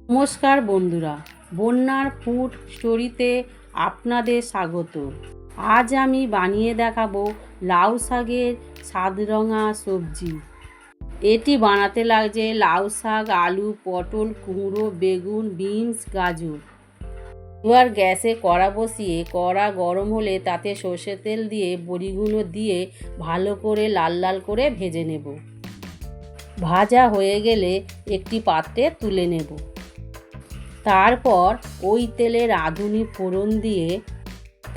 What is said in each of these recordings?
নমস্কার বন্ধুরা, বন্যার ফুড স্টোরিতে আপনাদের স্বাগত। আজ আমি বানিয়ে দেখাবো লাউ শাকের স্বাদরঙা সবজি। এটি বানাতে লাগছে লাউ শাক, আলু, পটল, কুমড়ো, বেগুন, বিনস, গাজর। এবার গ্যাসে কড়া বসিয়ে কড়া গরম হলে তাতে সর্ষের তেল দিয়ে বড়িগুলো দিয়ে ভালো করে লাল লাল করে ভেজে নেব। ভাজা হয়ে গেলে একটি পাত্রে তুলে নেব। তারপর ওই তেলে রাঁধুনি ফোড়ন দিয়ে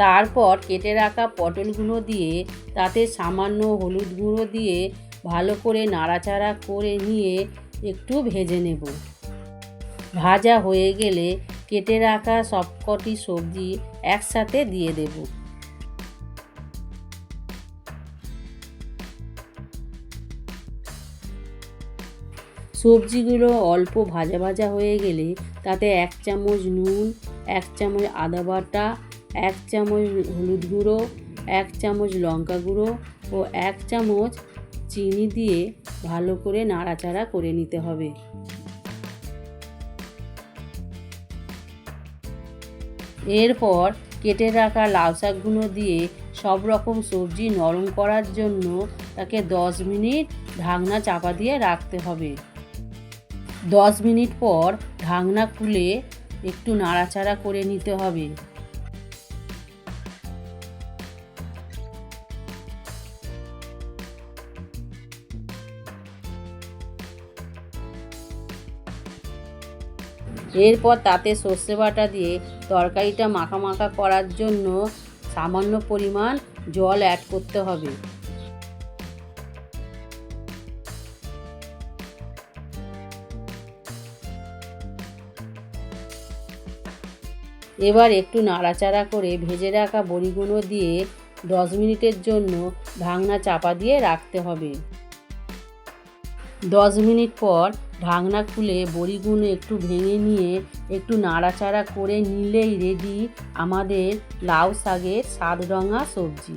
তারপর কেটে রাখা পটলগুলো দিয়ে তাতে সামান্য হলুদ গুঁড়ো দিয়ে ভালো করে নাড়াচাড়া করে নিয়ে একটু ভেজে নেব। ভাজা হয়ে গেলে কেটে রাখা সবকটি সবজি একসাথে দিয়ে দেব। সবজিগুলো অল্প ভাজা ভাজা হয়ে গেলে তাতে 1 চামচ নুন, 1 চামচ আদা বাটা, 1 চামচ হলুদ গুঁড়ো, 1 চামচ লঙ্কা গুঁড়ো ও 1 চামচ চিনি দিয়ে ভালো করে নাড়াচাড়া করে নিতে হবে। এরপর কেটে রাখা লাউ শাকগুলো দিয়ে সব রকম সবজি নরম করার জন্য তাকে 10 মিনিট ঢাকনা চাপা দিয়ে রাখতে হবে। 10 মিনিট পর ঢাকনা খুলে একটু নাড়াচাড়া করে নিতে হবে। এরপর তাতে সর্ষে বাটা দিয়ে তরকারিটা মাখা মাখা করার জন্য সামান্য পরিমাণ জল অ্যাড করতে হবে। এবার একটু নাড়াচাড়া করে ভেজে রাখা বড়িগুলো দিয়ে 10 মিনিটের জন্য ঢাকনা চাপা দিয়ে রাখতে হবে। 10 মিনিট পর ঢাকনা খুলে বড়িগুলো একটু ভেঙে নিয়ে একটু নাড়াচাড়া করে নিলেই রেডি আমাদের লাউ শাকের স্বাদরঙা সবজি।